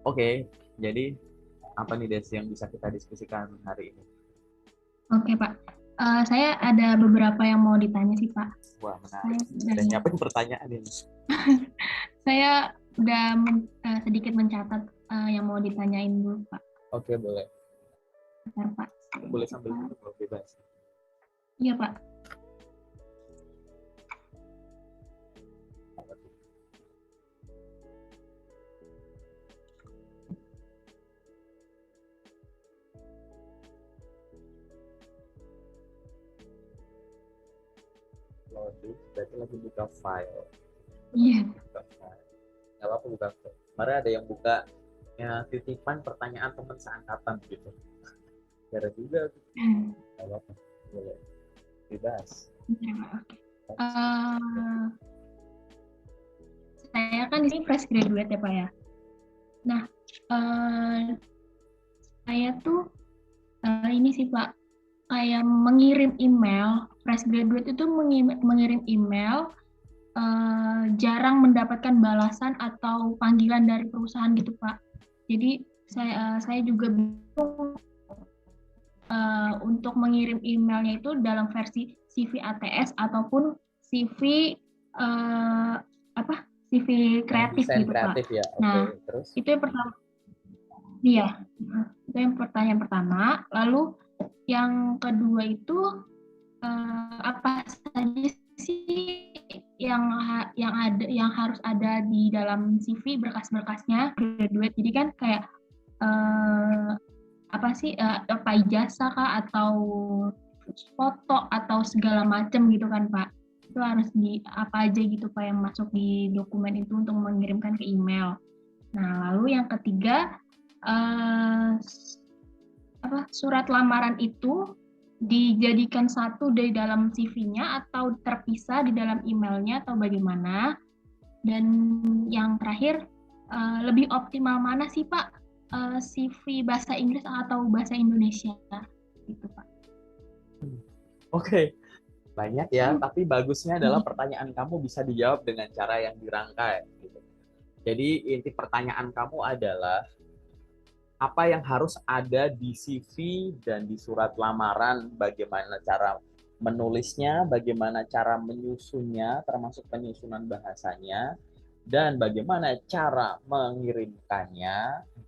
Oke, jadi apa nih Des yang bisa kita diskusikan hari ini? Oke, Pak. Saya ada beberapa yang mau ditanya sih, Pak. Wah, Saya menarik. udah, Dan nyiapin pertanyaan ini. saya udah sedikit mencatat yang mau ditanyain dulu, Pak. Oke, boleh. Bentar, Pak. Saya Boleh sambil catat. minum kalau bebas. Iya, Pak. Apa tuh? Loading, berarti lagi buka file. Iya. Buka file. Nggak apa-apa buka file. Kemarin ada yang buka ya, titipan pertanyaan teman seangkatan gitu. Gara juga. Nggak apa-apa. Boleh. Bebas. Bentar, Pak. Oke. Eh, saya kan di sini fresh graduate ya, Pak ya. Nah, eh, saya tuh ini sih, Pak, kayak mengirim email. Fresh graduate itu mengirim email jarang mendapatkan balasan atau panggilan dari perusahaan gitu, Pak. Jadi saya juga bingung untuk mengirim emailnya itu dalam versi CV ATS ataupun CV uh, apa CV Yang kreatif desain gitu, Pak. kreatif ya. Oke, Nah, terus? itu yang pertama. Iya, itu yang pertanyaan pertama. Lalu yang kedua itu apa saja sih yang harus ada di dalam CV berkas-berkasnya graduate. Jadi kan kayak eh, apa sih apa ijazah kah atau foto atau segala macam gitu kan Pak. Itu harus di apa aja gitu Pak yang masuk di dokumen itu untuk mengirimkan ke email. Nah, lalu yang ketiga eh, apa surat lamaran itu dijadikan satu dari dalam CV-nya atau terpisah di dalam emailnya atau bagaimana? Dan yang terakhir, lebih optimal mana sih Pak CV bahasa Inggris atau bahasa Indonesia? Gitu Pak. Oke, banyak ya, tapi bagusnya adalah pertanyaan kamu bisa dijawab dengan cara yang dirangkai. Gitu. Jadi inti pertanyaan kamu adalah apa yang harus ada di CV dan di surat lamaran, bagaimana cara menulisnya, bagaimana cara menyusunnya, termasuk penyusunan bahasanya, dan bagaimana cara mengirimkannya,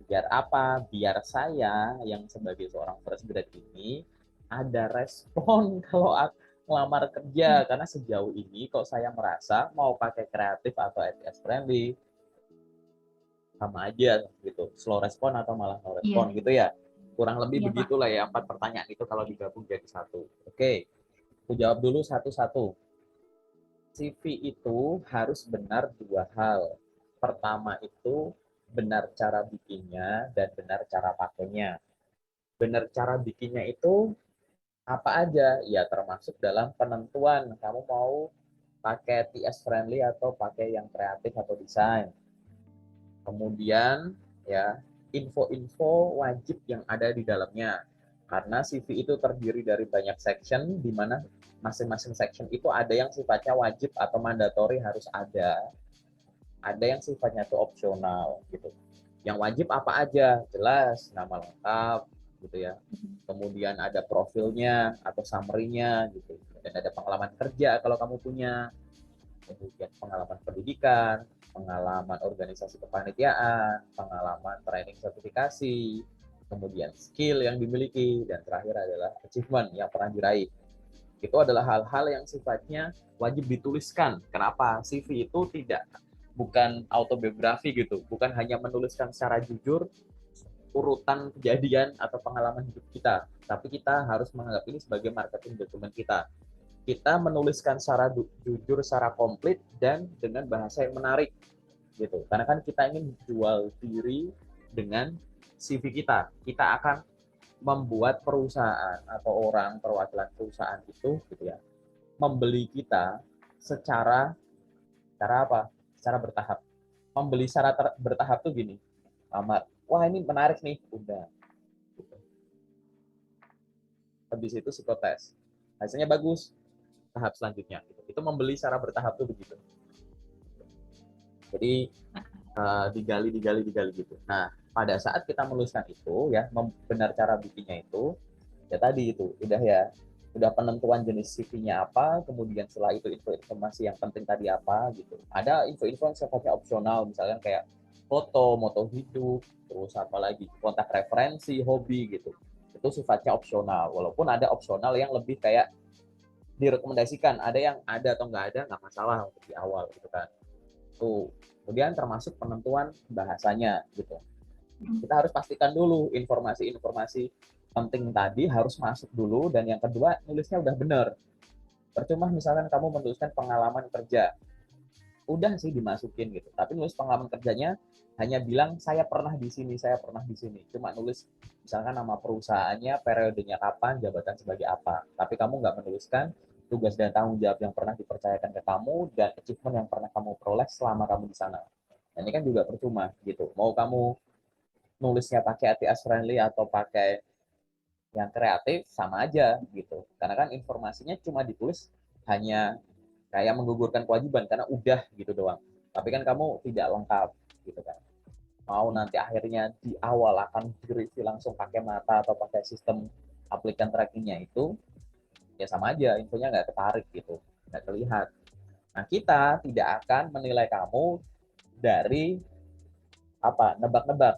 biar apa? Biar saya yang sebagai seorang fresh grad ini ada respon kalau ngelamar kerja, karena sejauh ini kok saya merasa mau pakai kreatif atau ATS friendly sama aja gitu, slow respon atau malah no Iya, respon gitu ya, kurang lebih iya Pak. begitulah ya 4 pertanyaan itu kalau digabung jadi satu. Oke, aku jawab dulu satu-satu. CV itu harus benar dua hal. Pertama itu benar cara bikinnya dan benar cara pakainya. Benar cara bikinnya itu apa aja? Ya termasuk dalam penentuan kamu mau pakai TS friendly atau pakai yang kreatif atau desain. Kemudian ya info-info wajib yang ada di dalamnya. Karena CV itu terdiri dari banyak section di mana masing-masing section itu ada yang sifatnya wajib atau mandatori harus ada yang sifatnya itu opsional gitu. Yang wajib apa aja? Jelas nama lengkap gitu ya. Kemudian ada profilnya atau summary-nya gitu. Dan ada pengalaman kerja kalau kamu punya, kemudian pengalaman pendidikan, pengalaman organisasi kepanitiaan, pengalaman training sertifikasi, kemudian skill yang dimiliki, dan terakhir adalah achievement yang pernah diraih. Itu adalah hal-hal yang sifatnya wajib dituliskan. Kenapa? CV itu tidak bukan autobiografi gitu, bukan hanya menuliskan secara jujur urutan kejadian atau pengalaman hidup kita, tapi kita harus menganggap ini sebagai marketing dokumen kita. Kita menuliskan secara jujur, secara komplit, dan dengan bahasa yang menarik gitu. Karena kan kita ingin jual diri dengan CV kita. Kita akan membuat perusahaan atau orang perwakilan perusahaan itu gitu ya, membeli kita secara cara apa? Secara bertahap. Membeli secara bertahap tuh gini. Lamar. Wah, ini menarik nih, udah. Gitu. Habis itu psikotes. Hasilnya bagus, tahap selanjutnya. Gitu. Itu membeli secara bertahap tuh begitu. Jadi digali gitu. Nah, pada saat kita menuliskan itu ya, benar cara bikinnya itu ya tadi itu udah penentuan jenis CV-nya apa, kemudian setelah itu informasi yang penting tadi apa gitu. Ada info-info yang sifatnya opsional, misalnya kayak foto, moto hidup, terus apa lagi, kontak referensi, hobi gitu. Itu sifatnya opsional, walaupun ada opsional yang lebih kayak direkomendasikan, ada yang ada atau nggak ada nggak masalah untuk di awal gitu kan. Tuh. Kemudian termasuk penentuan bahasanya gitu. Kita harus pastikan dulu informasi-informasi penting tadi harus masuk dulu, dan yang kedua nulisnya udah benar. Percuma misalkan kamu menuliskan pengalaman kerja, udah sih dimasukin gitu, tapi nulis pengalaman kerjanya hanya bilang saya pernah di sini, saya pernah di sini, cuma nulis misalkan nama perusahaannya, periodenya kapan, jabatan sebagai apa, tapi kamu nggak menuliskan tugas dan tanggung jawab yang pernah dipercayakan ke kamu dan achievement yang pernah kamu peroleh selama kamu di sana. Nah, ini kan juga percuma gitu. Mau kamu nulisnya pakai ATS friendly atau pakai yang kreatif sama aja gitu. Karena kan informasinya cuma ditulis hanya kayak menggugurkan kewajiban karena udah gitu doang. Tapi kan kamu tidak lengkap gitu kan. Mau nanti akhirnya di awal akan direview langsung pakai mata atau pakai sistem applicant trackingnya itu, ya sama aja, infonya nggak ketarik gitu, nggak terlihat. Nah, kita tidak akan menilai kamu dari apa nebak-nebak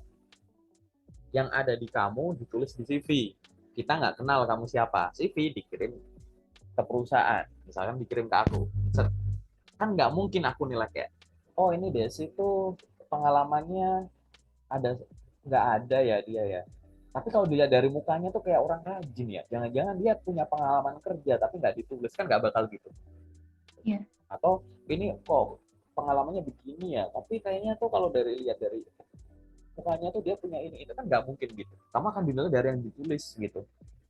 yang ada di kamu ditulis di CV. Kita nggak kenal kamu siapa. CV dikirim ke perusahaan, misalkan dikirim ke aku. Kan nggak mungkin aku nilai kayak, oh ini Desi tuh pengalamannya ada nggak ada ya dia ya. Tapi kalau dilihat dari mukanya tuh kayak orang rajin ya. Jangan-jangan dia punya pengalaman kerja tapi nggak ditulis, kan nggak bakal gitu. Iya. Atau ini kok pengalamannya begini ya, tapi kayaknya tuh kalau dari lihat dari mukanya tuh dia punya ini, itu kan nggak mungkin gitu. Kamu akan dinilai dari yang ditulis gitu.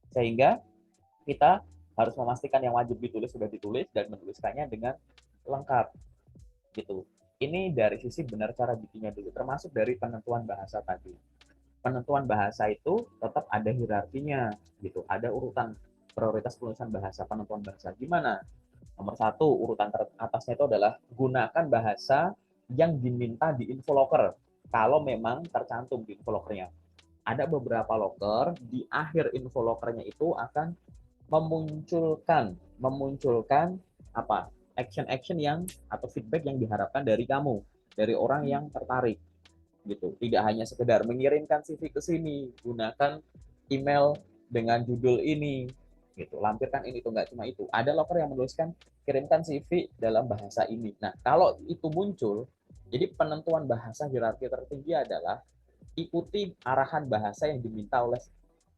Sehingga kita harus memastikan yang wajib ditulis sudah ditulis dan menuliskannya dengan lengkap gitu. Ini dari sisi benar cara bikinnya dulu, termasuk dari penentuan bahasa tadi. Penentuan bahasa itu tetap ada hierarkinya gitu, ada urutan prioritas penulisan bahasa. Penentuan bahasa gimana? Nomor satu, urutan teratasnya itu adalah gunakan bahasa yang diminta di info locker kalau memang tercantum di info lockernya. Ada beberapa locker di akhir info lockernya itu akan memunculkan apa, action-action yang atau feedback yang diharapkan dari kamu, dari orang yang tertarik gitu. Tidak hanya sekedar mengirimkan CV ke sini, gunakan email dengan judul ini gitu, lampirkan ini, itu nggak cuma itu. Ada loker yang menuliskan kirimkan CV dalam bahasa ini. Nah, kalau itu muncul, jadi penentuan bahasa hierarki tertinggi adalah ikuti arahan bahasa yang diminta oleh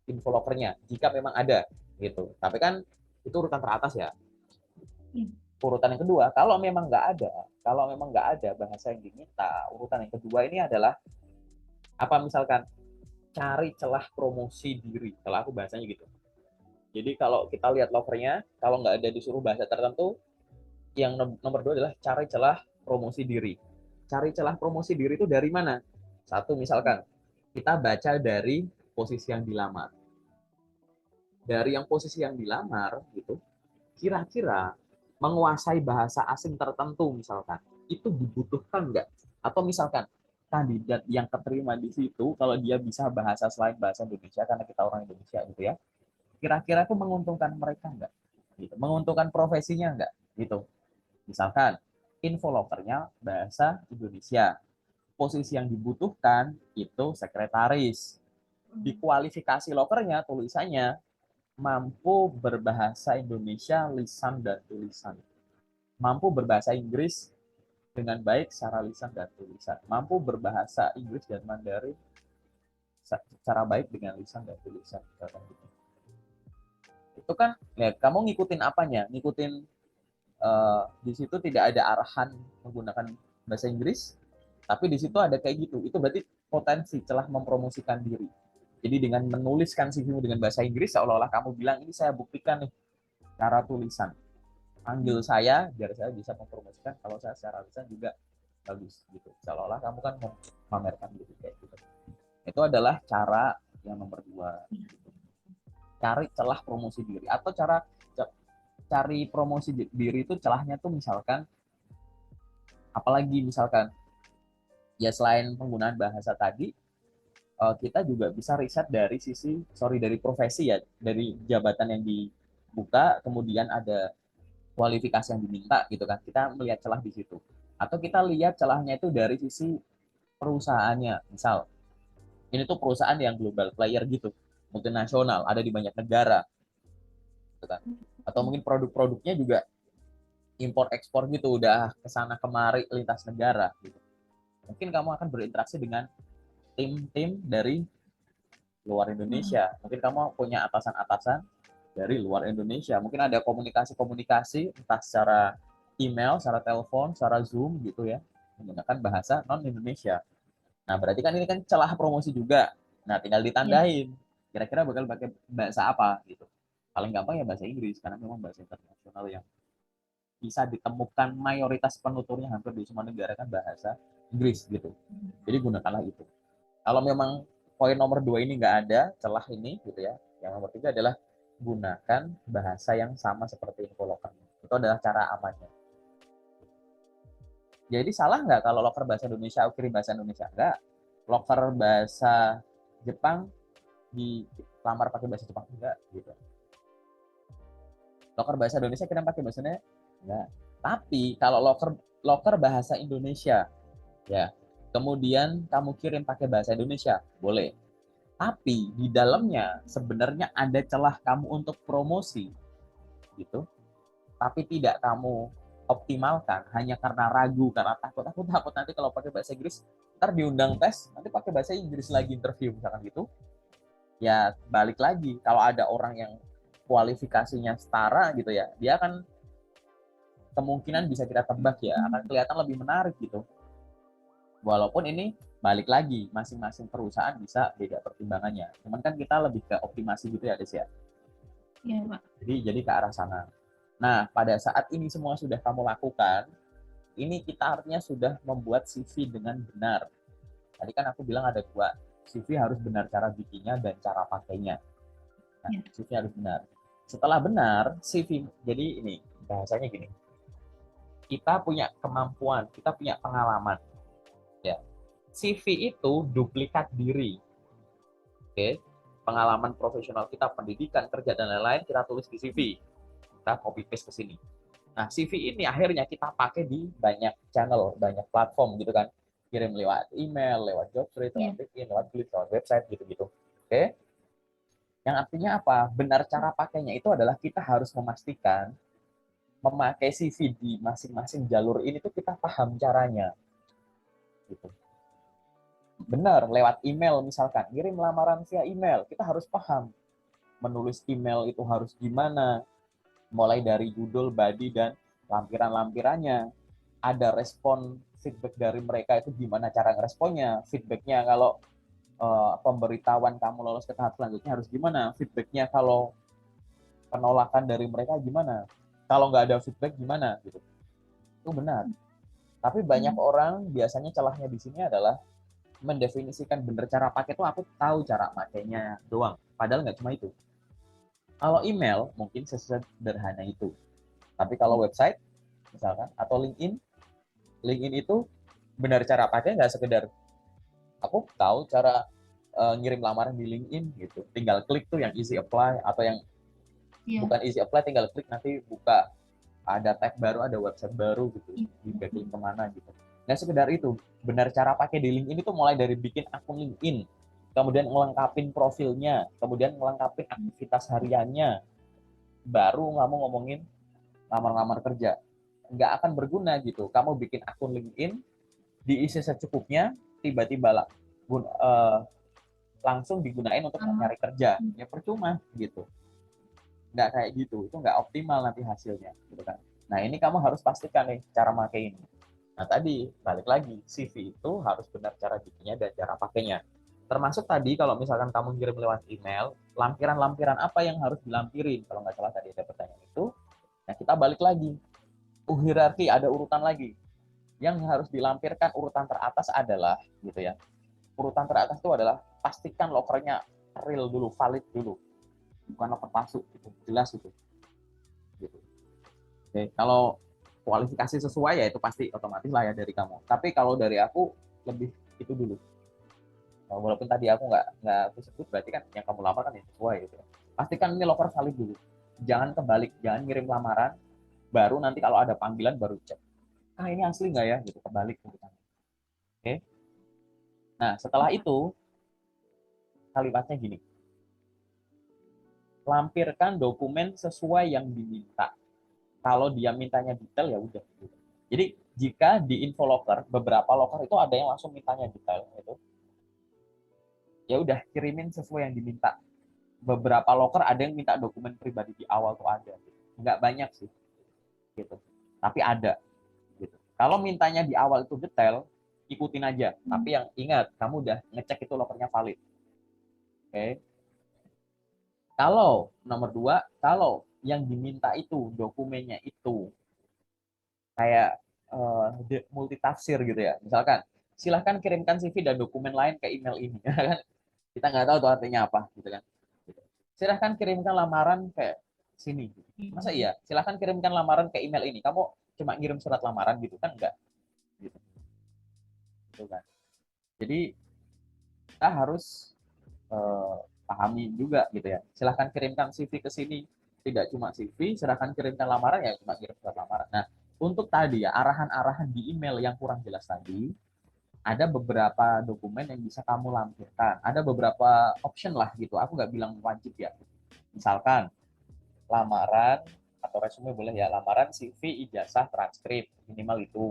info lokernya jika memang ada gitu. Tapi kan itu urutan teratas ya. Urutan yang kedua, kalau memang nggak ada bahasa yang diminta, urutan yang kedua ini adalah apa, misalkan cari celah promosi diri. Kalau aku bahasanya gitu. Jadi kalau kita lihat lokernya, kalau nggak ada disuruh bahasa tertentu, yang nomor dua adalah cari celah promosi diri. Cari celah promosi diri itu dari mana? Satu, misalkan kita baca dari posisi yang dilamar. Dari yang posisi yang dilamar gitu, kira-kira menguasai bahasa asing tertentu misalkan, itu dibutuhkan nggak? Atau misalkan kandidat yang keterima di situ, kalau dia bisa bahasa selain bahasa Indonesia, karena kita orang Indonesia gitu ya, kira-kira itu menguntungkan mereka nggak? Gitu. Menguntungkan profesinya nggak? Gitu. Misalkan, info lokernya bahasa Indonesia. Posisi yang dibutuhkan itu sekretaris. Di kualifikasi lokernya, tulisannya mampu berbahasa Indonesia lisan dan tulisan. Mampu berbahasa Inggris dengan baik secara lisan dan tulisan. Mampu berbahasa Inggris dan Mandarin secara baik dengan lisan dan tulisan. Itu kan ya kamu ngikutin apanya? Ngikutin di situ tidak ada arahan menggunakan bahasa Inggris, tapi di situ ada kayak gitu. Itu berarti potensi celah mempromosikan diri. Jadi dengan menuliskan CV-mu dengan bahasa Inggris, seolah-olah kamu bilang, ini saya buktikan nih cara tulisan. Panggil saya biar saya bisa mempromosikan kalau saya secara lisan juga bagus gitu. Seolah-olah kamu kan memamerkan diri kayak gitu. Itu adalah cara yang nomor dua. Cari celah promosi diri, atau cari promosi diri itu celahnya tuh misalkan, apalagi misalkan ya selain penggunaan bahasa tadi, kita juga bisa riset dari dari profesi ya, dari jabatan yang dibuka, kemudian ada kualifikasi yang diminta gitu kan. Kita melihat celah di situ. Atau kita lihat celahnya itu dari sisi perusahaannya. Misal, ini tuh perusahaan yang global player gitu, multinasional, ada di banyak negara gitu kan. Atau mungkin produk-produknya juga impor ekspor gitu, udah kesana kemari lintas negara gitu. Mungkin kamu akan berinteraksi dengan tim-tim dari luar Indonesia. Mungkin kamu punya atasan-atasan dari luar Indonesia. Mungkin ada komunikasi-komunikasi entah secara email, secara telepon, secara Zoom gitu ya, menggunakan bahasa non-Indonesia. Nah, berarti kan ini kan celah promosi juga. Nah, tinggal Ya. ditandain. Kira-kira bakal pakai bahasa apa gitu. Paling gampang ya bahasa Inggris, karena memang bahasa internasional yang bisa ditemukan mayoritas penuturnya hampir di semua negara kan bahasa Inggris gitu. Jadi gunakanlah itu. Kalau memang poin nomor 2 ini nggak ada celah ini gitu ya. Yang nomor 3 adalah gunakan bahasa yang sama seperti infoloker. Itu adalah cara amannya. Jadi salah nggak kalau loker bahasa Indonesia aku kirim bahasa Indonesia? Nggak. Loker bahasa Jepang dilamar pakai bahasa Jepang? Enggak. Gitu. Loker bahasa Indonesia kirim pakai bahasa Indonesia? Enggak. Tapi kalau loker bahasa Indonesia, ya, kemudian kamu kirim pakai bahasa Indonesia, boleh. Tapi di dalamnya sebenarnya ada celah kamu untuk promosi, gitu. Tapi tidak kamu optimalkan hanya karena ragu, karena takut nanti kalau pakai bahasa Inggris ntar diundang tes nanti pakai bahasa Inggris lagi interview misalkan gitu. Ya balik lagi, kalau ada orang yang kualifikasinya setara gitu ya, dia akan kemungkinan bisa kita tebak ya akan kelihatan lebih menarik gitu. Walaupun ini balik lagi masing-masing perusahaan bisa beda pertimbangannya. Cuman kan kita lebih ke optimasi gitu ya, Des ya. Iya, Pak. Jadi ke arah sana. Nah, pada saat ini semua sudah kamu lakukan, ini kita artinya sudah membuat CV dengan benar. Tadi kan aku bilang ada dua, CV harus benar cara bikinnya dan cara pakainya. Nah, Ya. CV harus benar. Setelah benar, CV, jadi ini bahasanya gini, kita punya kemampuan, kita punya pengalaman. Ya, CV itu duplikat diri. Oke, pengalaman profesional kita, pendidikan, kerja dan lain-lain kita tulis di CV. Kita copy paste ke sini. Nah, CV ini akhirnya kita pakai di banyak channel, banyak platform gitu kan. Kirim lewat email, lewat Jobstreet, lewat Ya. LinkedIn, lewat Glip, lewat website gitu-gitu. Oke. Yang artinya apa? Benar cara pakainya itu adalah kita harus memastikan memakai CV di masing-masing jalur ini tuh kita paham caranya. Gitu. Benar, lewat email misalkan, kirim lamaran via email, kita harus paham menulis email itu harus gimana, mulai dari judul, body, dan lampiran-lampirannya. Ada respon feedback dari mereka itu gimana cara ngeresponnya, feedbacknya kalau pemberitahuan kamu lolos ke tahap selanjutnya harus gimana, feedbacknya kalau penolakan dari mereka gimana, kalau nggak ada feedback gimana gitu. Itu benar. Tapi banyak orang biasanya celahnya di sini adalah mendefinisikan bener cara pakai itu aku tahu cara pakainya doang. Padahal nggak cuma itu. Kalau email mungkin sesederhana itu. Tapi kalau website misalkan atau LinkedIn, LinkedIn itu benar cara pakai nggak sekedar aku tahu cara ngirim lamaran di LinkedIn gitu. Tinggal klik tuh yang easy apply atau yang Ya. bukan easy apply tinggal klik nanti buka ada tab baru, ada website baru gitu, di backlink kemana gitu. Nah sekedar itu, benar cara pakai di LinkedIn itu mulai dari bikin akun LinkedIn, kemudian ngelengkapin profilnya, kemudian ngelengkapin aktivitas hariannya, baru kamu ngomongin lamar-lamar kerja. Nggak akan berguna gitu. Kamu bikin akun LinkedIn, diisi secukupnya, tiba-tiba lah, langsung digunain untuk nyari kerja. Ya percuma gitu. Nggak kayak gitu, itu nggak optimal nanti hasilnya gitu kan. Nah ini kamu harus pastikan nih cara pakai ini. Nah tadi balik lagi CV itu harus benar cara bikinnya dan cara pakainya. Termasuk tadi kalau misalkan kamu kirim lewat email, lampiran-lampiran apa yang harus dilampirin, kalau nggak salah tadi ada pertanyaan itu. Nah kita balik lagi, hierarki ada urutan lagi. Yang harus dilampirkan urutan teratas adalah gitu ya. Urutan teratas itu adalah pastikan lokernya real dulu, valid dulu, bukan loker palsu, gitu. Jelas itu. Gitu. Oke, kalau kualifikasi sesuai ya itu pasti otomatis lah ya dari kamu. Tapi kalau dari aku lebih itu dulu. Walaupun tadi aku nggak aku sebut, berarti kan yang kamu lamar kan yang sesuai gitu. Pastikan ini loker valid dulu. Jangan kebalik, jangan ngirim lamaran, baru nanti kalau ada panggilan baru cek. Ah ini asli nggak ya? Gitu, kebalik. Gitu. Oke. Nah setelah itu kalimatnya gini, lampirkan dokumen sesuai yang diminta. Kalau dia mintanya detail ya udah. Jadi jika di info locker, beberapa locker itu ada yang langsung mintanya detail itu, ya udah kirimin sesuai yang diminta. Beberapa locker ada yang minta dokumen pribadi di awal tuh ada. Nggak banyak sih, gitu. Tapi ada, gitu. Kalau mintanya di awal itu detail, ikutin aja. Tapi yang ingat, kamu udah ngecek itu lockernya valid. Oke. Kalau nomor dua, kalau yang diminta itu dokumennya itu kayak multitafsir gitu ya. Misalkan, silahkan kirimkan CV dan dokumen lain ke email ini. Kita nggak tahu tuh artinya apa, gitu kan. Silahkan kirimkan lamaran ke sini. Masa iya? Silahkan kirimkan lamaran ke email ini. Kamu cuma ngirim surat lamaran gitu kan? Enggak. Gitu. Gitu kan. Jadi kita harus pahami juga gitu ya. Silahkan kirimkan CV ke sini. Tidak cuma CV, silahkan kirimkan lamaran ya cuma kirim surat lamaran. Nah, untuk tadi ya arahan-arahan di email yang kurang jelas tadi, ada beberapa dokumen yang bisa kamu lampirkan. Ada beberapa option lah gitu. Aku nggak bilang wajib ya. Misalkan lamaran atau resume boleh ya, lamaran, CV, ijazah, transkrip, minimal itu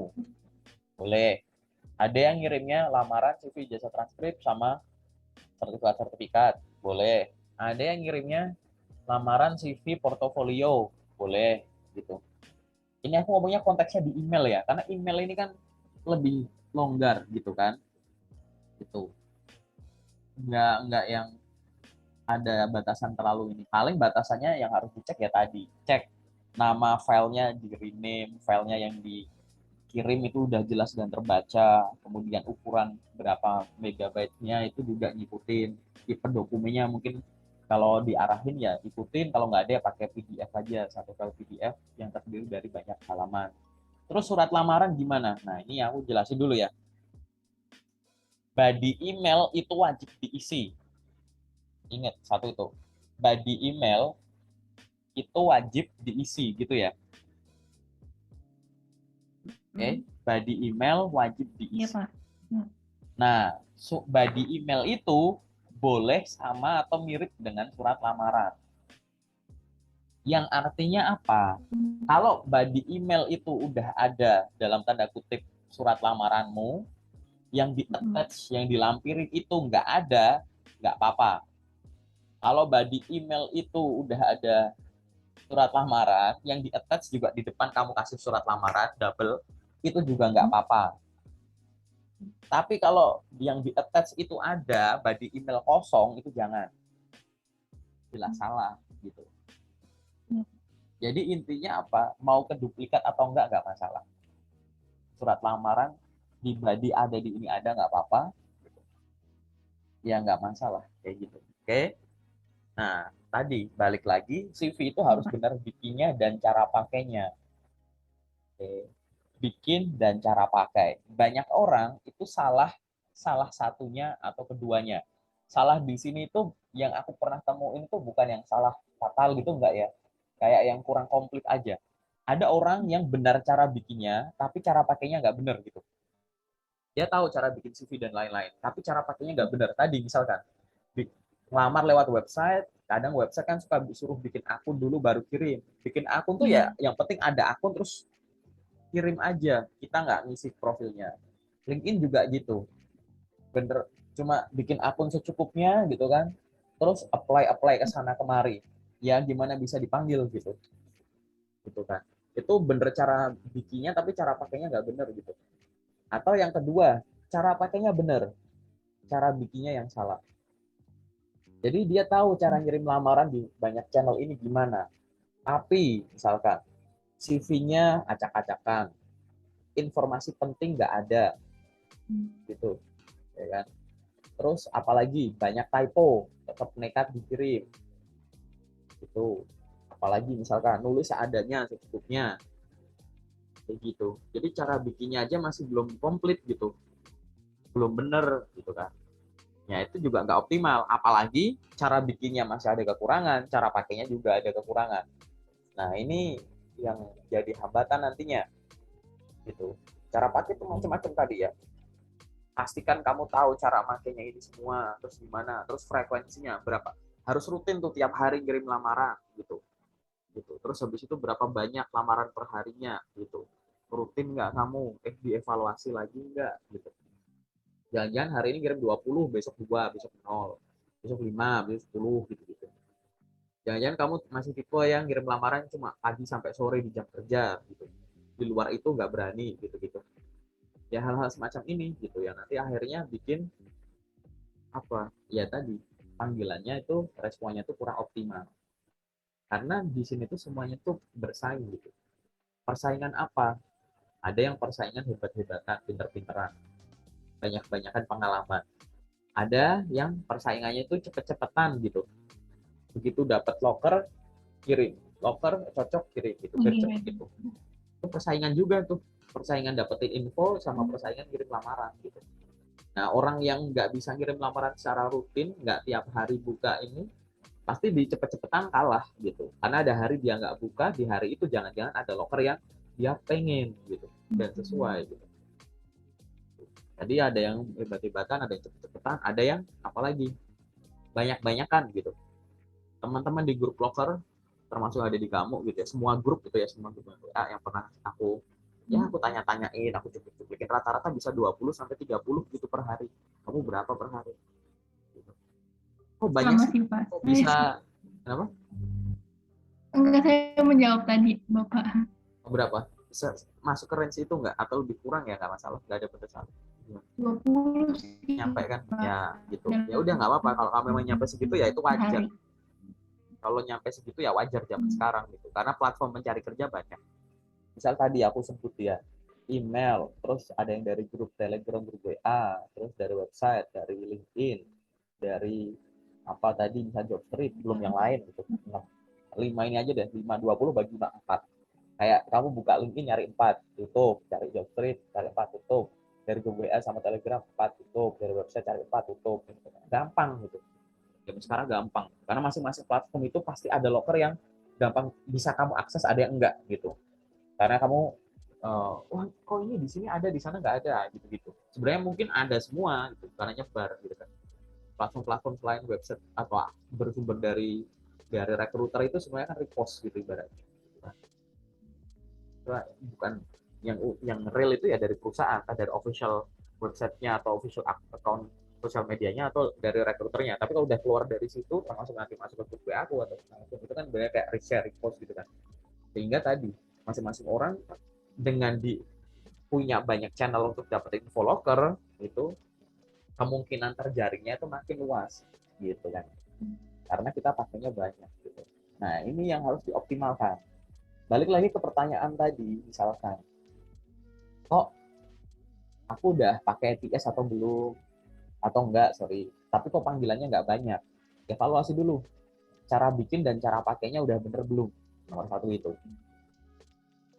boleh. Ada yang ngirimnya lamaran, CV, ijazah, transkrip sama sertifikat-sertifikat, boleh. Ada yang ngirimnya lamaran, CV, portofolio, boleh gitu. Ini aku ngomongnya konteksnya di email ya, karena email ini kan lebih longgar gitu kan, gitu. Nggak yang ada batasan terlalu ini. Paling batasannya yang harus dicek ya tadi, cek nama filenya di rename, filenya yang dikirim itu udah jelas dan terbaca, kemudian ukuran berapa megabyte-nya itu juga ngikutin, tipe dokumennya mungkin kalau diarahin ya ikutin, kalau nggak ada ya pakai PDF aja, satu file PDF yang terdiri dari banyak halaman. Terus surat lamaran gimana? Nah ini aku jelasin dulu ya. Body email itu wajib diisi. Ingat satu itu, body email itu wajib diisi gitu ya. Oke, body email wajib Iya, diisi. Pak. Ya. Nah, body email itu boleh sama atau mirip dengan surat lamaran. Yang artinya apa? Kalau body email itu udah ada dalam tanda kutip surat lamaranmu, yang di-attach, yang dilampirin itu nggak ada, nggak apa-apa. Kalau body email itu udah ada surat lamaran, yang di-attach juga di depan kamu kasih surat lamaran, double, itu juga nggak apa-apa. Tapi kalau yang di-attach itu ada body email kosong, itu jangan. Jelas salah gitu. Jadi intinya apa? Mau keduplikat atau nggak masalah. Surat lamaran di body ada, di ini ada, nggak apa-apa. Ya nggak masalah kayak gitu. Oke. Nah, tadi balik lagi, CV itu harus benar bikinnya dan cara pakainya. Oke. Bikin dan cara pakai. Banyak orang itu salah satunya atau keduanya. Salah di sini itu yang aku pernah temuin itu bukan yang salah fatal gitu, enggak ya. Kayak yang kurang komplit aja. Ada orang yang benar cara bikinnya, tapi cara pakainya nggak benar gitu. Dia tahu cara bikin CV dan lain-lain, tapi cara pakainya nggak benar. Tadi misalkan, ngelamar lewat website, kadang website kan suka disuruh bikin akun dulu baru kirim. Bikin akun tuh ya yang penting ada akun terus kirim aja, kita nggak ngisi profilnya. LinkedIn juga gitu, bener cuma bikin akun secukupnya gitu kan, terus apply ke sana kemari, ya gimana bisa dipanggil gitu, gitu kan. Itu bener cara bikinnya tapi cara pakainya nggak bener gitu. Atau yang kedua, cara pakainya bener, cara bikinnya yang salah. Jadi dia tahu cara ngirim lamaran di banyak channel ini gimana, tapi misalkan CV-nya acak-acakan, informasi penting nggak ada gitu, ya kan. Terus apalagi banyak typo, tetap nekat dikirim gitu. Apalagi misalkan nulis seadanya, secukupnya kayak gitu. Jadi cara bikinnya aja masih belum komplit gitu, belum bener gitu kan. Ya itu juga nggak optimal, apalagi cara bikinnya masih ada kekurangan, cara pakainya juga ada kekurangan. Nah ini yang jadi hambatan nantinya gitu. Cara pakai itu macam-macam tadi ya. Pastikan kamu tahu cara makainya ini semua, terus gimana, terus frekuensinya berapa. Harus rutin tuh tiap hari kirim lamaran gitu. Gitu. Terus habis itu berapa banyak lamaran per harinya gitu. Rutin nggak kamu? Dievaluasi lagi nggak gitu. Jangan-jangan hari ini kirim 20, besok 2, besok 0, besok 5, besok 10 gitu-gitu. Jangan-jangan kamu masih tipe yang kirim lamaran cuma pagi sampai sore di jam kerja gitu. Di luar itu nggak berani gitu-gitu. Ya hal-hal semacam ini gitu ya. Nanti akhirnya bikin apa? Ya tadi panggilannya itu responnya itu kurang optimal. Karena di sini tuh semuanya tuh bersaing gitu. Persaingan apa? Ada yang persaingan hebat-hebatan, pinter-pinteran, banyak-banyakan pengalaman. Ada yang persaingannya itu cepet-cepetan gitu. Begitu dapat locker, kirim. Locker cocok, kirim gitu. Gercep gitu. Itu persaingan juga tuh. Persaingan dapetin info sama persaingan kirim lamaran gitu. Nah, orang yang nggak bisa kirim lamaran secara rutin, nggak tiap hari buka ini, pasti di cepet-cepetan kalah gitu. Karena ada hari dia nggak buka, di hari itu jangan-jangan ada locker yang dia pengen gitu dan sesuai gitu. Jadi ada yang hebat-hebatan, ada yang cepet-cepetan, ada yang apalagi banyak-banyakan gitu. Teman-teman di grup locker, termasuk ada di kamu gitu ya, semua grup gitu ya, semua grup yang pernah aku tanya-tanyain, aku cuplikin rata-rata bisa 20 sampai 30 gitu per hari. Kamu berapa per hari? Gitu. Kok banyak Sama sih? sih Pak. Kok bisa kenapa? Enggak, saya menjawab tadi Bapak. Berapa? Bisa masuk ke range itu enggak atau lebih kurang ya, enggak masalah, enggak ada batasan. 20 sih Nyampe kan? Pak. Ya gitu. Ya Dalam udah nggak apa-apa kalau kamu memang nyampe segitu ya itu wajar. hari. Kalau nyampe segitu ya wajar zaman sekarang gitu. Karena platform mencari kerja banyak. Misal tadi aku sebut ya, email, terus ada yang dari grup Telegram, grup WA, terus dari website, dari LinkedIn, dari apa tadi misalnya job street, belum yang lain gitu. 5 ini aja deh, 5 20 bagi 4. Kayak kamu buka LinkedIn nyari 4, tutup, cari job street, cari 4, tutup. Dari grup WA sama Telegram 4, tutup, dari website cari 4, tutup. Gampang gitu. Zaman sekarang gampang. Karena masing-masing platform itu pasti ada locker yang gampang bisa kamu akses, ada yang enggak gitu. Karena kamu wah kok ini di sini ada di sana nggak ada gitu-gitu. Sebenarnya mungkin ada semua gitu karena nyebar gitu kan. Platform-platform selain website atau bersumber dari recruiter itu semuanya kan repost gitu ibaratnya. Bukan yang real itu ya dari perusahaan, dari official websitenya atau official account sosial medianya atau dari recruiternya. Tapi kalau udah keluar dari situ, termasuk nanti masuk ke grup WA aku atau itu kan banyak kayak share repost gitu kan. Sehingga tadi masing-masing orang dengan punya banyak channel untuk dapetin info locker itu kemungkinan terjaringnya itu makin luas gitu kan karena kita pakainya banyak gitu. Nah ini yang harus dioptimalkan. Balik lagi ke pertanyaan tadi, misalkan kok aku udah pakai TS atau belum atau enggak, sorry, tapi kok panggilannya enggak banyak. Evaluasi dulu cara bikin dan cara pakainya udah bener belum. Nomor satu itu.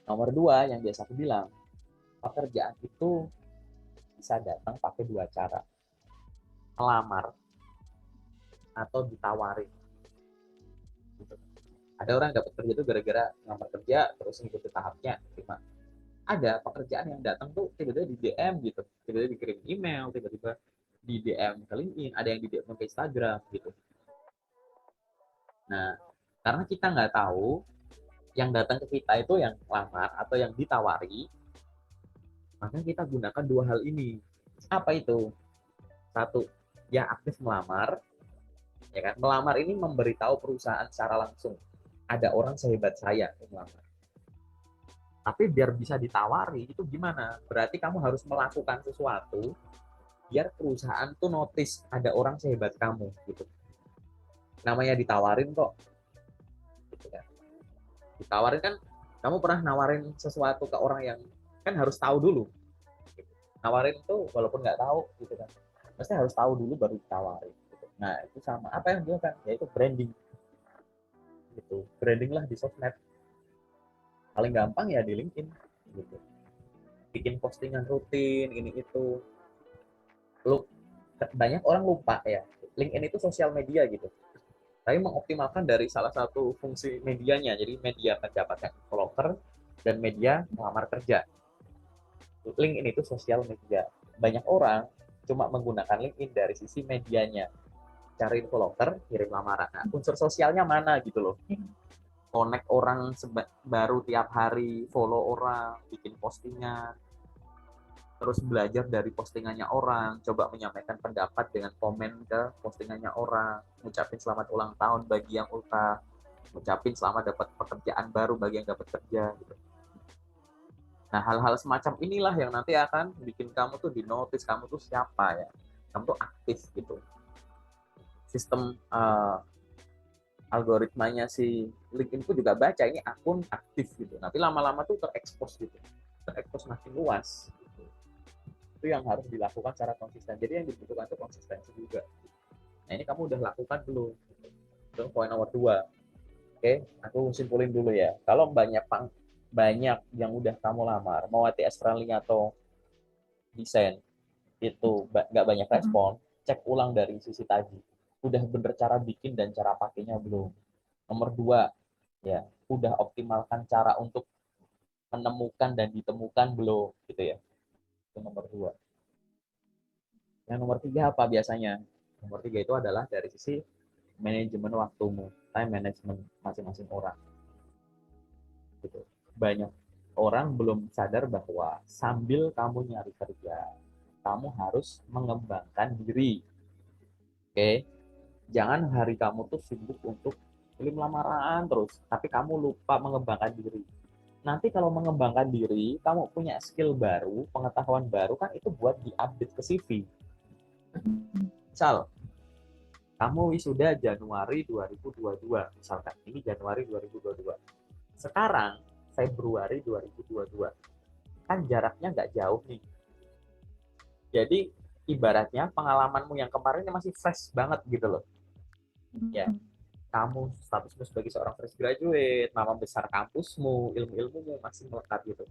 Nomor dua yang biasa aku bilang, pekerjaan itu bisa datang pakai dua cara, melamar atau ditawarin. Gitu. Ada orang yang dapat kerja itu gara-gara ngelamar kerja terus ngikutin tahapnya terima. Ada pekerjaan yang datang tuh tiba-tiba di DM gitu, tiba-tiba dikirim email, tiba-tiba di DM ke LinkedIn, ada yang di DM ke Instagram gitu. Nah, karena kita nggak tahu yang datang ke kita itu yang lamar atau yang ditawari, maka kita gunakan dua hal ini. Apa itu? Satu, yang aktif melamar, ya kan? Melamar ini memberitahu perusahaan secara langsung. Ada orang sehebat saya yang melamar. Tapi biar bisa ditawari itu gimana? Berarti kamu harus melakukan sesuatu biar perusahaan tuh notice ada orang sehebat kamu gitu. Namanya ditawarin kok. Gitu kan. Ditawarin kan kamu pernah nawarin sesuatu ke orang yang kan harus tahu dulu. Gitu. Nawarin tuh walaupun nggak tahu gitu kan. Pasti harus tahu dulu baru ditawarin. Gitu. Nah itu sama apa yang dia kan yaitu branding. Gitu. Branding lah di sosmed. Paling gampang ya di LinkedIn. Gitu. Bikin postingan rutin ini itu. Lu banyak orang lupa ya, LinkedIn itu sosial media gitu. Tapi mengoptimalkan dari salah satu fungsi medianya, jadi media pendapatan vlogger dan media melamar kerja. LinkedIn itu sosial media. Banyak orang cuma menggunakan LinkedIn dari sisi medianya. Cari vlogger, kirim lamaran. Nah, unsur sosialnya mana gitu loh. Connect orang baru tiap hari, follow orang, bikin postingan, terus belajar dari postingannya orang, coba menyampaikan pendapat dengan komen ke postingannya orang, ngucapin selamat ulang tahun bagi yang ultah, ngucapin selamat dapat pekerjaan baru bagi yang dapat kerja gitu. Nah, hal-hal semacam inilah yang nanti akan bikin kamu tuh dinotis, kamu tuh siapa ya, kamu tuh aktif gitu. Sistem algoritmanya si LinkedIn pun juga baca ini akun aktif gitu. Nanti lama-lama tuh terekspos gitu, terekspos makin luas. Itu yang harus dilakukan secara konsisten. Jadi yang dibutuhkan itu konsistensi juga. Nah ini kamu udah lakukan belum? Itu poin nomor 2. Oke, aku simpulin dulu ya. Kalau banyak yang udah kamu lamar, mau ATS training atau desain, itu nggak banyak respon, cek ulang dari sisi tadi. Udah bener cara bikin dan cara pakainya belum? Nomor 2, ya, udah optimalkan cara untuk menemukan dan ditemukan belum? Gitu ya. Itu nomor 2. Yang nomor 3 apa biasanya? Nomor 3 itu adalah dari sisi manajemen waktumu, time management masing-masing orang. Gitu. Banyak orang belum sadar bahwa sambil kamu nyari kerja, kamu harus mengembangkan diri. Oke? Jangan hari kamu tuh sibuk untuk kirim lamaran terus, tapi kamu lupa mengembangkan diri. Nanti kalau mengembangkan diri, kamu punya skill baru, pengetahuan baru kan itu buat diupdate ke CV. Misal, kamu wisuda Januari 2022, misalkan ini Januari 2022. Sekarang Februari 2022. Kan jaraknya nggak jauh nih. Jadi ibaratnya pengalamanmu yang kemarin masih fresh banget gitu loh. Ya, kamu statusmu sebagai seorang fresh graduate, nama besar kampusmu, ilmu-ilmumu masih melekat gitu.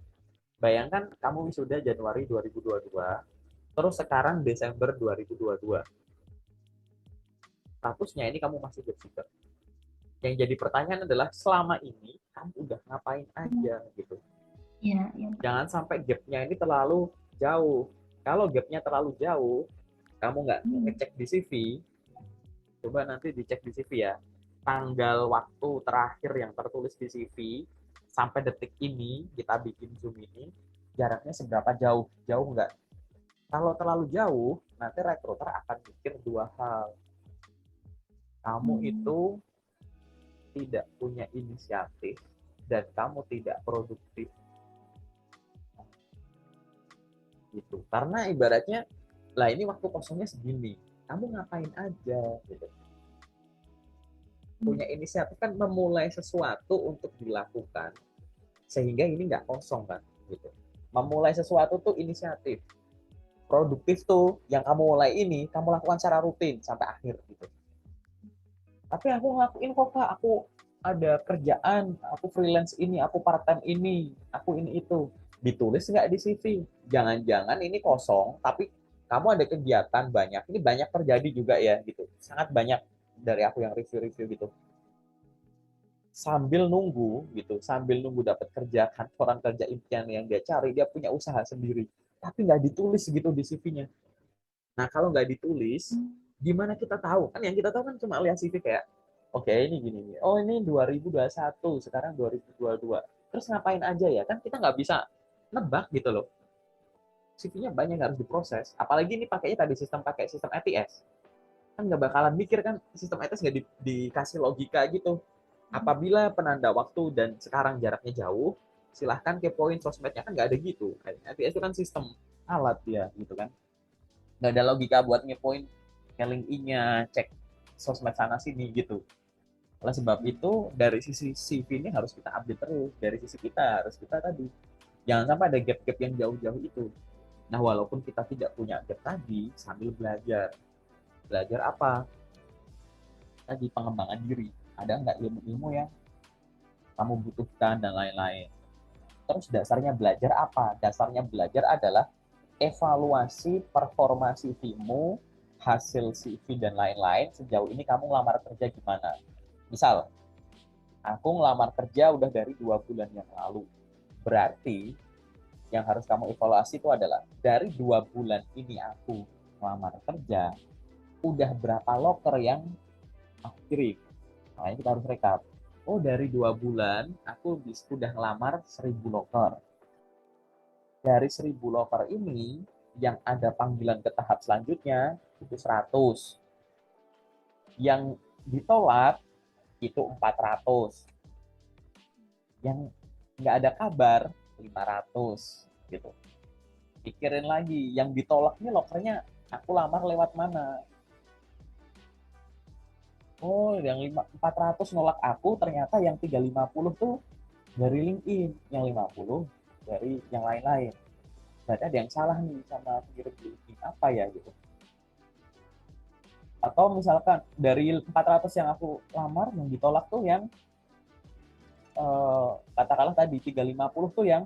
Bayangkan kamu wisuda Januari 2022, terus sekarang Desember 2022. Statusnya ini kamu masih job. Yang jadi pertanyaan adalah selama ini kamu udah ngapain aja gitu. Iya, iya. Jangan sampai gapnya ini terlalu jauh. Kalau gapnya terlalu jauh, kamu nggak ngecek di CV, coba nanti dicek di CV ya. Tanggal waktu terakhir yang tertulis di CV sampai detik ini kita bikin Zoom ini, jaraknya seberapa jauh? Jauh nggak? Kalau terlalu jauh, nanti rekruter akan mikir dua hal. Kamu itu tidak punya inisiatif dan kamu tidak produktif. Gitu. Karena ibaratnya, lah ini waktu kosongnya segini, kamu ngapain aja gitu. Punya inisiatif kan memulai sesuatu untuk dilakukan, sehingga ini nggak kosong kan gitu. Memulai sesuatu tuh inisiatif. Produktif tuh yang kamu mulai ini, kamu lakukan secara rutin sampai akhir gitu. Tapi aku ngelakuin kok Kak, aku ada kerjaan, aku freelance ini, aku part time ini, aku ini itu. Ditulis nggak di CV? Jangan-jangan ini kosong, tapi kamu ada kegiatan banyak. Ini banyak terjadi juga ya gitu. Sangat banyak dari aku yang review-review gitu. Sambil nunggu gitu, sambil nunggu dapat kerja kantoran kerja impian yang dia cari, dia punya usaha sendiri. Tapi nggak ditulis gitu di CV-nya. Nah, kalau nggak ditulis, gimana kita tahu? Kan yang kita tahu kan cuma lihat CV kayak, oke ini gini, oh ini 2021, sekarang 2022. Terus ngapain aja ya? Kan kita nggak bisa nebak gitu loh. CV-nya banyak harus diproses. Apalagi ini pakainya tadi pakai sistem ATS. Kan nggak bakalan mikir kan sistem ATS nggak dikasih logika gitu. Apabila penanda waktu dan sekarang jaraknya jauh, silahkan kepoin sosmednya kan nggak ada gitu. ATS itu kan sistem alat ya gitu kan. Nggak ada logika buat ngepoin LinkedIn-nya, cek sosmed sana sini gitu. Oleh sebab itu dari sisi CV ini harus kita update terus, dari sisi kita harus kita tadi jangan sampai ada gap-gap yang jauh-jauh itu. Nah walaupun kita tidak punya gap tadi, sambil belajar. Belajar apa? Tadi pengembangan diri. Ada nggak ilmu-ilmu yang kamu butuhkan dan lain-lain. Terus dasarnya belajar apa? Dasarnya belajar adalah evaluasi performa CV-mu hasil CV dan lain-lain, sejauh ini kamu ngelamar kerja gimana. Misal, aku ngelamar kerja udah dari 2 bulan yang lalu. Berarti yang harus kamu evaluasi itu adalah dari 2 bulan ini aku ngelamar kerja, udah berapa loker yang aku kirim. Makanya kita harus rekap. Oh, dari 2 bulan aku udah ngelamar 1.000 loker. Dari 1.000 loker ini, yang ada panggilan ke tahap selanjutnya itu 100. Yang ditolak itu 400. Yang nggak ada kabar 500 gitu. Pikirin lagi, yang ditolak ini lokernya aku lamar lewat mana? Oh, yang 400 nolak aku, ternyata yang 350 tuh dari LinkedIn, yang 50 dari yang lain-lain. Berarti ada yang salah nih sama pengirim LinkedIn, apa ya gitu. Atau misalkan dari 400 yang aku lamar, yang ditolak tuh yang katakanlah tadi 350 tuh yang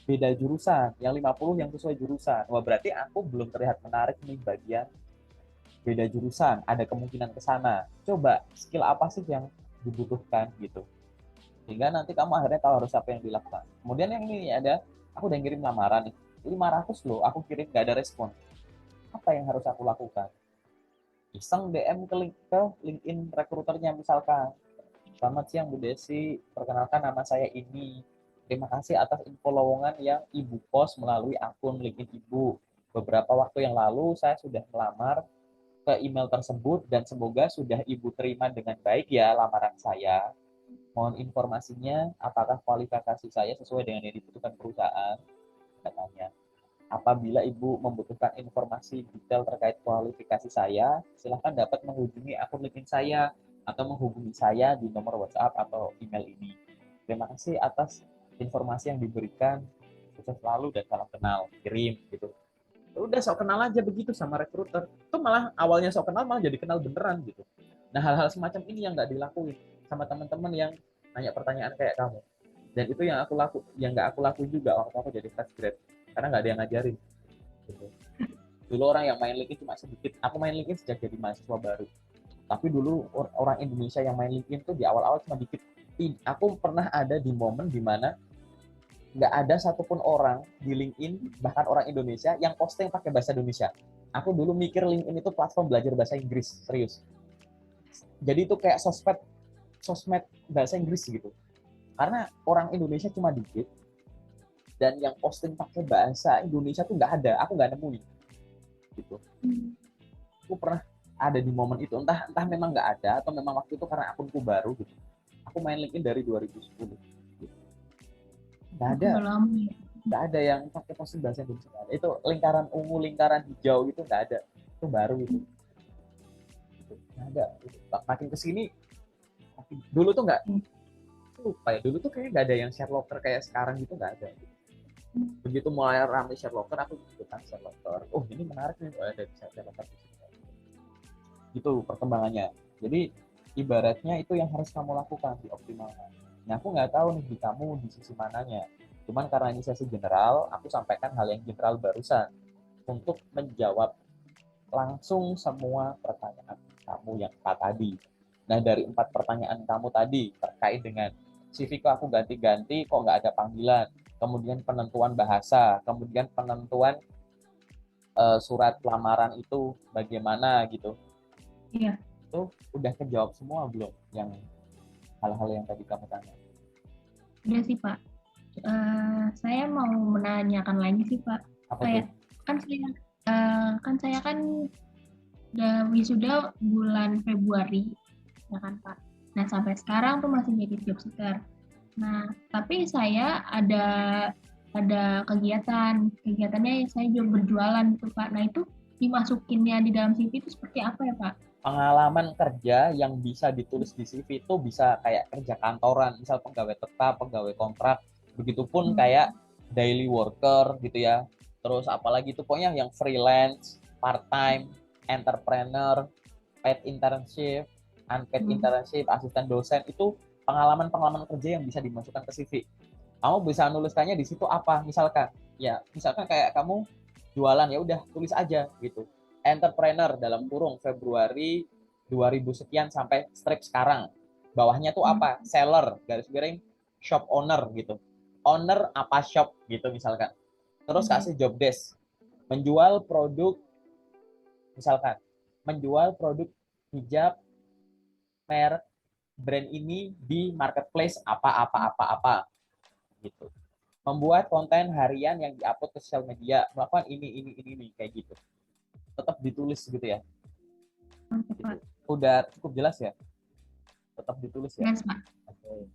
beda jurusan, yang 50 yang sesuai jurusan. Wah, berarti aku belum terlihat menarik nih bagian beda jurusan, ada kemungkinan ke sana. Coba skill apa sih yang dibutuhkan gitu. Sehingga nanti kamu akhirnya tahu harus apa yang dilakukan. Kemudian yang ini ada, aku udah ngirim lamaran nih, 500 loh, aku kirim gak ada respon. Apa yang harus aku lakukan? Iseng DM ke LinkedIn rekruternya misalkan. Selamat siang Bu Desi, perkenalkan nama saya ini. Terima kasih atas info lowongan yang Ibu post melalui akun LinkedIn Ibu. Beberapa waktu yang lalu saya sudah melamar ke email tersebut dan semoga sudah Ibu terima dengan baik ya lamaran saya. Mohon informasinya, apakah kualifikasi saya sesuai dengan yang dibutuhkan perusahaan? Katanya. Apabila Ibu membutuhkan informasi detail terkait kualifikasi saya, silahkan dapat menghubungi akun LinkedIn saya atau menghubungi saya di nomor WhatsApp atau email ini. Terima kasih atas informasi yang diberikan. Sukses selalu dan salam kenal. Kirim gitu. Udah sok kenal aja begitu sama rekruter. Itu malah awalnya sok kenal malah jadi kenal beneran gitu. Nah, hal-hal semacam ini yang nggak dilakuin sama teman-teman yang nanya pertanyaan kayak kamu. Dan itu yang nggak aku lakuin juga waktu aku jadi fresh grad, karena nggak ada yang ngajarin. Gitu. Dulu orang yang main LinkedIn cuma sedikit. Aku main LinkedIn sejak jadi mahasiswa baru. Tapi dulu orang Indonesia yang main LinkedIn tuh di awal-awal cuma dikit. Aku pernah ada di momen dimana nggak ada satupun orang di LinkedIn, bahkan orang Indonesia, yang posting pakai bahasa Indonesia. Aku dulu mikir LinkedIn itu platform belajar bahasa Inggris, serius. Jadi itu kayak sosmed bahasa Inggris gitu. Karena orang Indonesia cuma dikit, dan yang posting pakai bahasa Indonesia tuh nggak ada, aku nggak nemuin. Gitu. Aku pernah ada di momen itu, entah memang nggak ada, atau memang waktu itu karena akunku baru gitu. Aku main LinkedIn dari 2010. Gitu. Nggak ada yang pakai posting bahasa Indonesia. Itu lingkaran ungu, lingkaran hijau itu nggak ada. Itu baru itu. Nggak ada. Makin kesini, dulu tuh nggak, lupa ya, dulu tuh kayak nggak ada yang share locker kayak sekarang gitu, nggak ada. Begitu mulai ramai share locker, aku ikutan share locker. Oh, ini menarik nih, ada share locker di sini. Itu perkembangannya. Jadi ibaratnya itu yang harus kamu lakukan, dioptimalkan. Nah, aku nggak tahu nih di kamu di sisi mananya. Cuman karena ini sesi general, aku sampaikan hal yang general barusan untuk menjawab langsung semua pertanyaan kamu yang 4 tadi. Nah, dari 4 pertanyaan kamu tadi terkait dengan CV kok aku ganti-ganti, kok nggak ada panggilan, kemudian penentuan bahasa, kemudian penentuan surat lamaran itu bagaimana gitu. Iya. Itu udah kejawab semua belum yang hal-hal yang tadi kamu tanya? Udah sih Pak. Saya mau menanyakan lagi sih Pak. Apa Kayak tuh? kan saya kan udah wisuda bulan Februari, ya kan Pak. Nah sampai sekarang tuh masih jadi job seeker. Nah tapi saya ada kegiatannya saya juga berjualan gitu Pak. Nah itu dimasukinnya di dalam CV itu seperti apa ya Pak? Pengalaman kerja yang bisa ditulis di CV itu bisa kayak kerja kantoran, misal pegawai tetap, pegawai kontrak, begitupun kayak daily worker gitu ya. Terus apalagi itu pokoknya yang freelance, part-time, entrepreneur, paid internship, unpaid internship, asisten dosen, itu pengalaman-pengalaman kerja yang bisa dimasukkan ke CV. Kamu bisa nuliskannya di situ apa? Misalkan kayak kamu jualan, ya udah tulis aja gitu. entrepreneur dalam kurung Februari 2000 sekian sampai strip sekarang. Bawahnya tuh apa? Seller, garis miring, shop owner gitu. Owner apa shop gitu misalkan. Terus kasih job desk. Menjual produk, misalkan, menjual produk hijab merek brand ini di marketplace apa gitu. Membuat konten harian yang diupload ke sosial media, melakukan ini kayak gitu. Tetap ditulis gitu ya. Mantap, Pak. Udah cukup jelas ya? Tetap ditulis ya. Jelas, Pak. Oke.